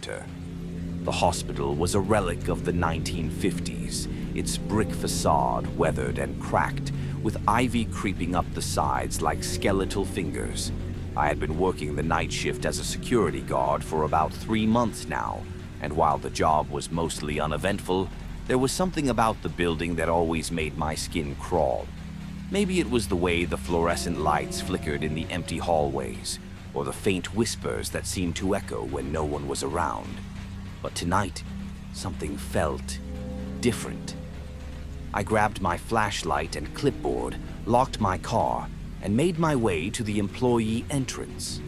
Center. The hospital was a relic of the 1950s, its brick facade weathered and cracked, with ivy creeping up the sides like skeletal fingers. I had been working the night shift as a security guard for about 3 months now, and while the job was mostly uneventful, there was something about the building that always made my skin crawl. Maybe it was the way the fluorescent lights flickered in the empty hallways, or the faint whispers that seemed to echo when no one was around. But tonight, something felt different. I grabbed my flashlight and clipboard, locked my car, and made my way to the employee entrance.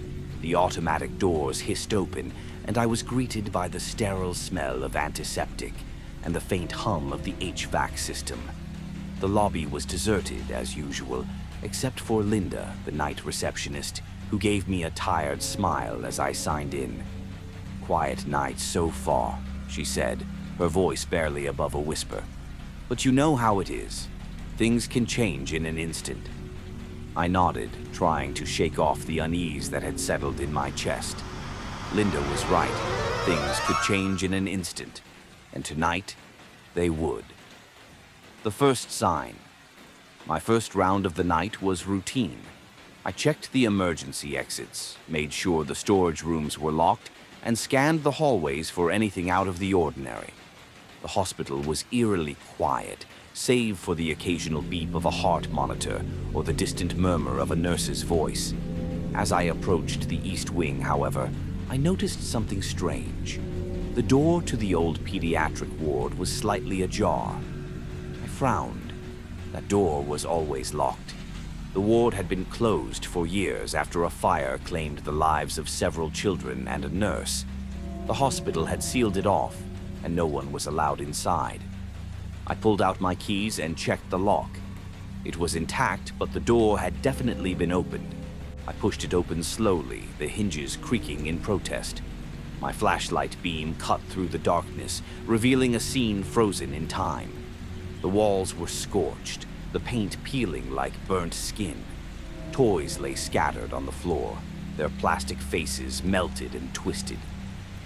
The automatic doors hissed open, and I was greeted by the sterile smell of antiseptic and the faint hum of the HVAC system. The lobby was deserted, as usual, except for Linda, the night receptionist, who gave me a tired smile as I signed in. "Quiet night so far," she said, her voice barely above a whisper. "But you know how it is. Things can change in an instant." I nodded, trying to shake off the unease that had settled in my chest. Linda was right. Things could change in an instant, and tonight, they would. The first sign. My first round of the night was routine. I checked the emergency exits, made sure the storage rooms were locked, and scanned the hallways for anything out of the ordinary. The hospital was eerily quiet, save for the occasional beep of a heart monitor or the distant murmur of a nurse's voice. As I approached the east wing, however, I noticed something strange. The door to the old pediatric ward was slightly ajar. I frowned. That door was always locked. The ward had been closed for years after a fire claimed the lives of several children and a nurse. The hospital had sealed it off, and no one was allowed inside. I pulled out my keys and checked the lock. It was intact, but the door had definitely been opened. I pushed it open slowly, the hinges creaking in protest. My flashlight beam cut through the darkness, revealing a scene frozen in time. The walls were scorched, the paint peeling like burnt skin. Toys lay scattered on the floor, their plastic faces melted and twisted.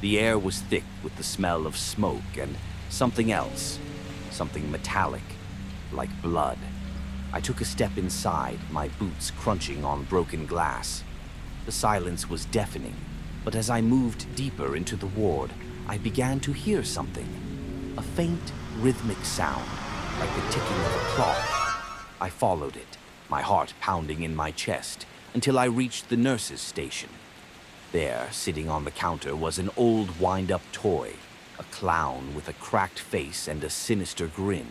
The air was thick with the smell of smoke and something else, something metallic, like blood. I took a step inside, my boots crunching on broken glass. The silence was deafening, but as I moved deeper into the ward, I began to hear something. A faint, rhythmic sound, like the ticking of a clock. I followed it, my heart pounding in my chest, until I reached the nurse's station. There, sitting on the counter, was an old wind-up toy, a clown with a cracked face and a sinister grin.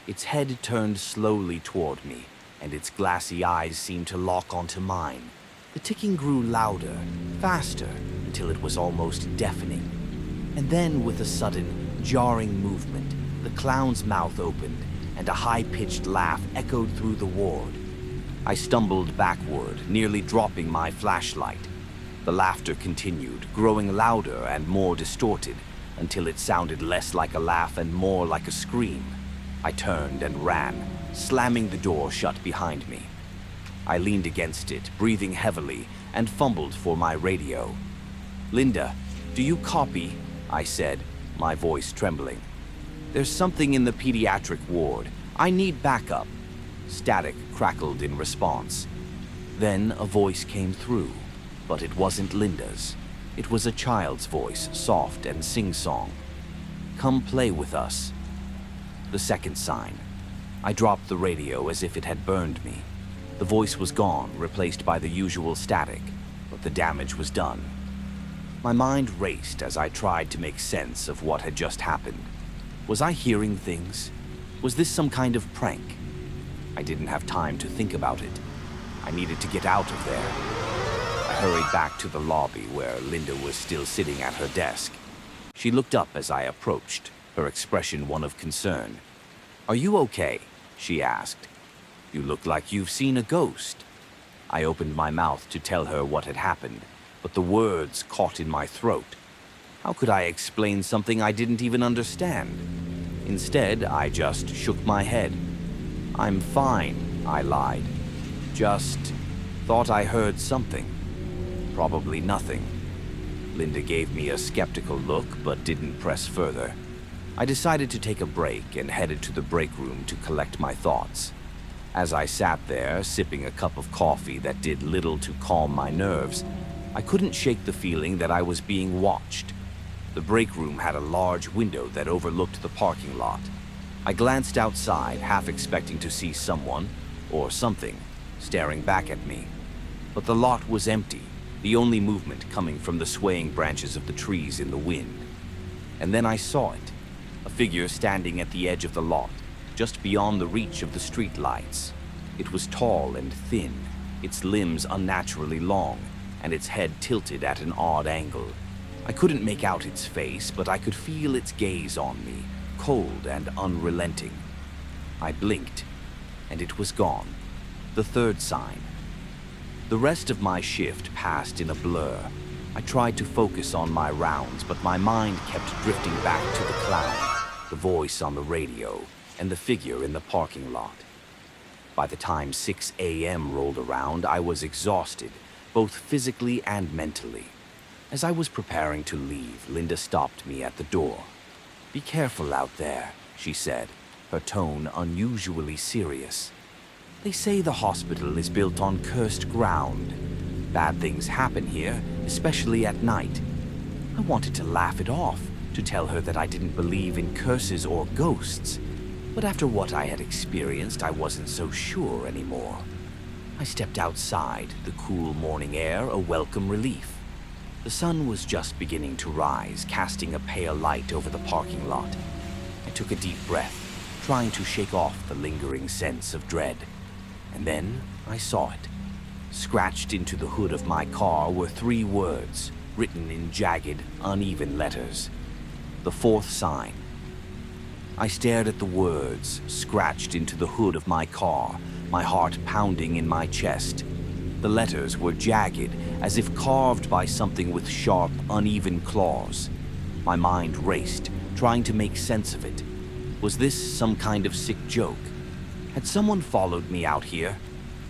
Its head turned slowly toward me, and its glassy eyes seemed to lock onto mine. The ticking grew louder, faster, until it was almost deafening. And then, with a sudden, jarring movement, the clown's mouth opened, and a high-pitched laugh echoed through the ward. I stumbled backward, nearly dropping my flashlight. The laughter continued, growing louder and more distorted, until it sounded less like a laugh and more like a scream. I turned and ran, slamming the door shut behind me. I leaned against it, breathing heavily, and fumbled for my radio. "Linda, do you copy?" I said, my voice trembling. "There's something in the pediatric ward. I need backup." Static crackled in response. Then a voice came through, but it wasn't Linda's. It was a child's voice, soft and sing-song. "Come play with us." The second sign. I dropped the radio as if it had burned me. The voice was gone, replaced by the usual static, but the damage was done. My mind raced as I tried to make sense of what had just happened. Was I hearing things? Was this some kind of prank? I didn't have time to think about it. I needed to get out of there. I hurried back to the lobby where Linda was still sitting at her desk. She looked up as I approached, her expression one of concern. "Are you okay?" she asked. "You look like you've seen a ghost." I opened my mouth to tell her what had happened, but the words caught in my throat. How could I explain something I didn't even understand? Instead, I just shook my head. "I'm fine," I lied. "Just thought I heard something. Probably nothing." Linda gave me a skeptical look but didn't press further. I decided to take a break and headed to the break room to collect my thoughts. As I sat there, sipping a cup of coffee that did little to calm my nerves, I couldn't shake the feeling that I was being watched. The break room had a large window that overlooked the parking lot. I glanced outside, half expecting to see someone, or something, staring back at me. But the lot was empty, the only movement coming from the swaying branches of the trees in the wind. And then I saw it, a figure standing at the edge of the lot, just beyond the reach of the street lights. It was tall and thin, its limbs unnaturally long, and its head tilted at an odd angle. I couldn't make out its face, but I could feel its gaze on me, cold and unrelenting. I blinked, and it was gone. The third sign. The rest of my shift passed in a blur. I tried to focus on my rounds, but my mind kept drifting back to the clown, the voice on the radio, and the figure in the parking lot. By the time 6 a.m. rolled around, I was exhausted, both physically and mentally. As I was preparing to leave, Linda stopped me at the door. "Be careful out there," she said, her tone unusually serious. "They say the hospital is built on cursed ground. Bad things happen here, especially at night." I wanted to laugh it off, to tell her that I didn't believe in curses or ghosts. But after what I had experienced, I wasn't so sure anymore. I stepped outside, the cool morning air a welcome relief. The sun was just beginning to rise, casting a pale light over the parking lot. I took a deep breath, trying to shake off the lingering sense of dread. And then I saw it. Scratched into the hood of my car were 3 words, written in jagged, uneven letters. The fourth sign. I stared at the words, scratched into the hood of my car, my heart pounding in my chest. The letters were jagged, as if carved by something with sharp, uneven claws. My mind raced, trying to make sense of it. Was this some kind of sick joke? Had someone followed me out here?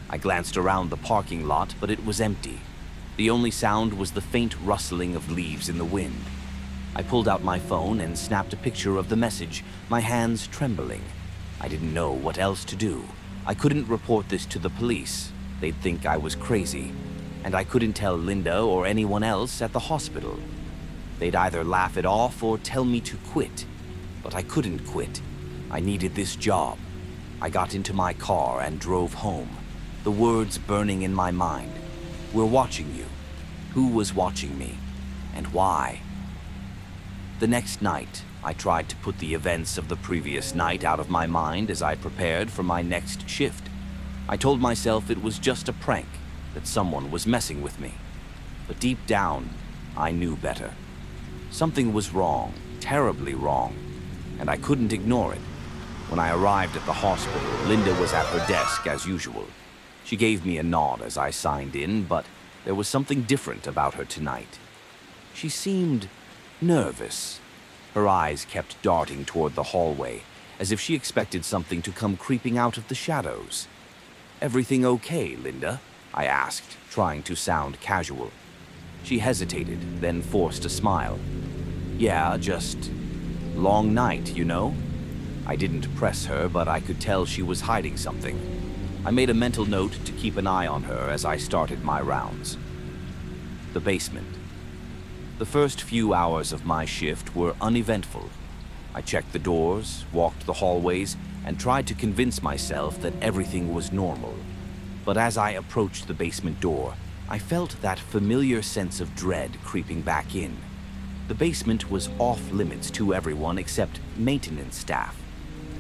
I glanced around the parking lot, but it was empty. The only sound was the faint rustling of leaves in the wind. I pulled out my phone and snapped a picture of the message, my hands trembling. I didn't know what else to do. I couldn't report this to the police. They'd think I was crazy. And I couldn't tell Linda or anyone else at the hospital. They'd either laugh it off or tell me to quit. But I couldn't quit. I needed this job. I got into my car and drove home, the words burning in my mind. "We're watching you." Who was watching me? And why? The next night, I tried to put the events of the previous night out of my mind as I prepared for my next shift. I told myself it was just a prank, that someone was messing with me. But deep down, I knew better. Something was wrong, terribly wrong, and I couldn't ignore it. When I arrived at the hospital, Linda was at her desk as usual. She gave me a nod as I signed in, but there was something different about her tonight. She seemed nervous. Her eyes kept darting toward the hallway, as if she expected something to come creeping out of the shadows. "Everything okay, Linda?" I asked, trying to sound casual. She hesitated, then forced a smile. "Yeah, just long night, you know?" I didn't press her, but I could tell she was hiding something. I made a mental note to keep an eye on her as I started my rounds. The basement. The first few hours of my shift were uneventful. I checked the doors, walked the hallways, and tried to convince myself that everything was normal. But as I approached the basement door, I felt that familiar sense of dread creeping back in. The basement was off-limits to everyone except maintenance staff.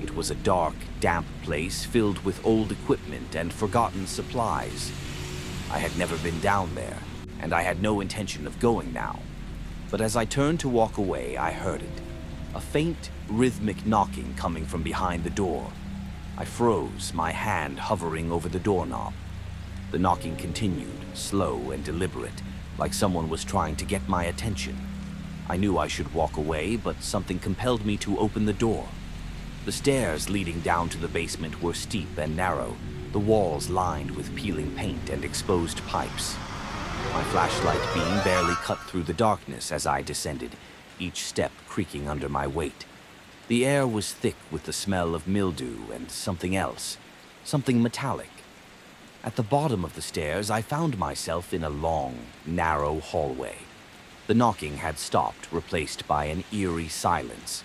It was a dark, damp place filled with old equipment and forgotten supplies. I had never been down there, and I had no intention of going now. But as I turned to walk away, I heard it. A faint, rhythmic knocking coming from behind the door. I froze, my hand hovering over the doorknob. The knocking continued, slow and deliberate, like someone was trying to get my attention. I knew I should walk away, but something compelled me to open the door. The stairs leading down to the basement were steep and narrow, the walls lined with peeling paint and exposed pipes. My flashlight beam barely cut through the darkness as I descended, each step creaking under my weight. The air was thick with the smell of mildew and something else, something metallic. At the bottom of the stairs, I found myself in a long, narrow hallway. The knocking had stopped, replaced by an eerie silence.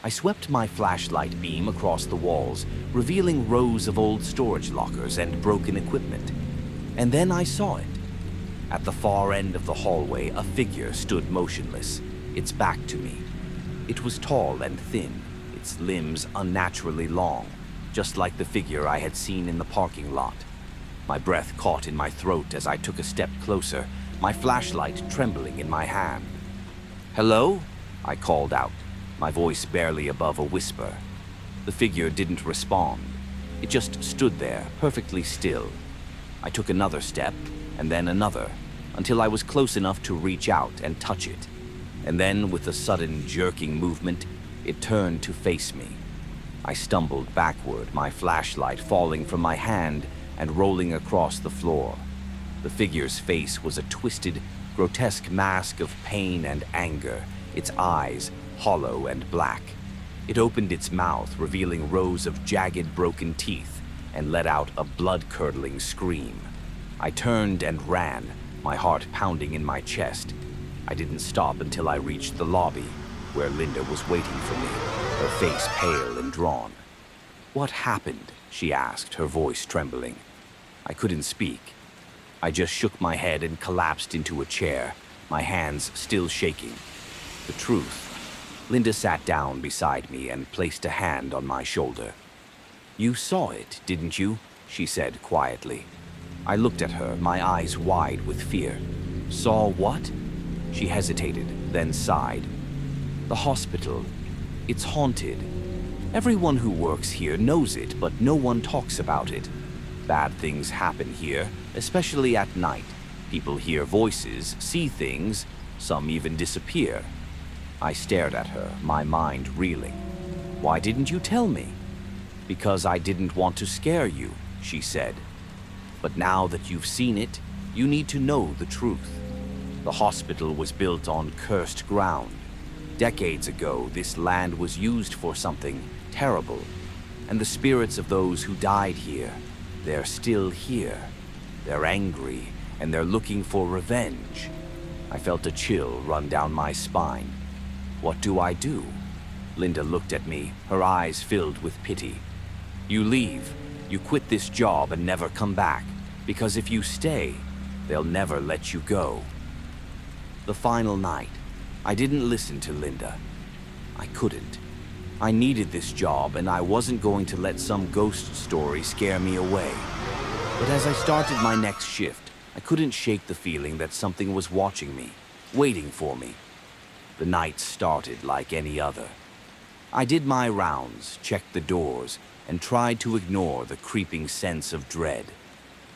I swept my flashlight beam across the walls, revealing rows of old storage lockers and broken equipment. And then I saw it. At the far end of the hallway, a figure stood motionless, its back to me. It was tall and thin, its limbs unnaturally long, just like the figure I had seen in the parking lot. My breath caught in my throat as I took a step closer, my flashlight trembling in my hand. "Hello?" I called out, my voice barely above a whisper. The figure didn't respond. It just stood there, perfectly still. I took another step, and then another, until I was close enough to reach out and touch it. And then, with a sudden jerking movement, it turned to face me. I stumbled backward, my flashlight falling from my hand and rolling across the floor. The figure's face was a twisted, grotesque mask of pain and anger, its eyes hollow and black. It opened its mouth, revealing rows of jagged, broken teeth, and let out a blood-curdling scream. I turned and ran, my heart pounding in my chest. I didn't stop until I reached the lobby, where Linda was waiting for me, her face pale and drawn. "What happened?" she asked, her voice trembling. I couldn't speak. I just shook my head and collapsed into a chair, my hands still shaking. The truth. Linda sat down beside me and placed a hand on my shoulder. "You saw it, didn't you?" she said quietly. I looked at her, my eyes wide with fear. "Saw what?" She hesitated, then sighed. "The hospital. It's haunted. Everyone who works here knows it, but no one talks about it. Bad things happen here, especially at night. People hear voices, see things, some even disappear." I stared at her, my mind reeling. "Why didn't you tell me?" "Because I didn't want to scare you," she said. "But now that you've seen it, you need to know the truth. The hospital was built on cursed ground. Decades ago, this land was used for something terrible, and the spirits of those who died here, they're still here. They're angry, and they're looking for revenge." I felt a chill run down my spine. "What do I do?" Linda looked at me, her eyes filled with pity. "You leave. You quit this job and never come back, because if you stay, they'll never let you go." The final night, I didn't listen to Linda. I couldn't. I needed this job, and I wasn't going to let some ghost story scare me away. But as I started my next shift, I couldn't shake the feeling that something was watching me, waiting for me. The night started like any other. I did my rounds, checked the doors, and tried to ignore the creeping sense of dread.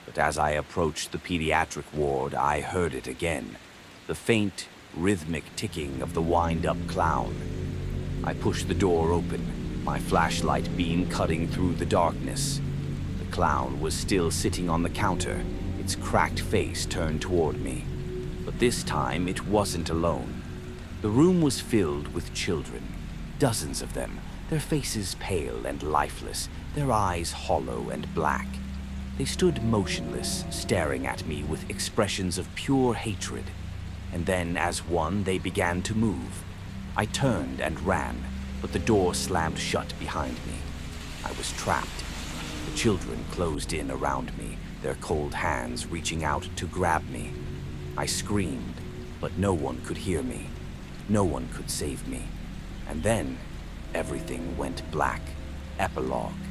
But as I approached the pediatric ward, I heard it again. The faint, rhythmic ticking of the wind-up clown. I pushed the door open, my flashlight beam cutting through the darkness. The clown was still sitting on the counter, its cracked face turned toward me. But this time, it wasn't alone. The room was filled with children, dozens of them, their faces pale and lifeless, their eyes hollow and black. They stood motionless, staring at me with expressions of pure hatred. And then, as one, they began to move. I turned and ran, but the door slammed shut behind me. I was trapped. The children closed in around me, their cold hands reaching out to grab me. I screamed, but no one could hear me. No one could save me. And then, everything went black. Epilogue.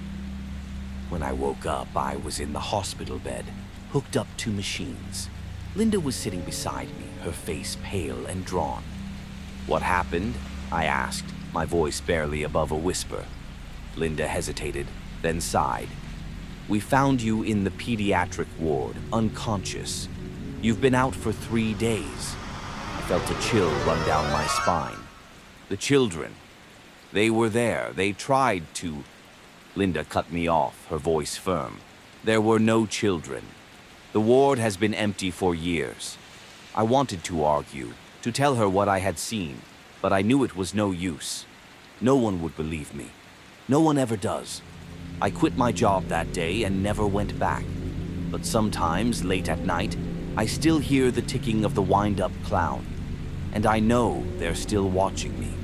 When I woke up, I was in the hospital bed, hooked up to machines. Linda was sitting beside me, her face pale and drawn. "What happened?" I asked, my voice barely above a whisper. Linda hesitated, then sighed. "We found you in the pediatric ward, unconscious. You've been out for 3 days." I felt a chill run down my spine. "The children. They were there. They tried to..." Linda cut me off, her voice firm. "There were no children. The ward has been empty for years. I wanted to argue, to tell her what I had seen, but I knew it was no use. No one would believe me. No one ever does. I quit my job that day and never went back. But sometimes, late at night, I still hear the ticking of the wind-up clown. And I know they're still watching me.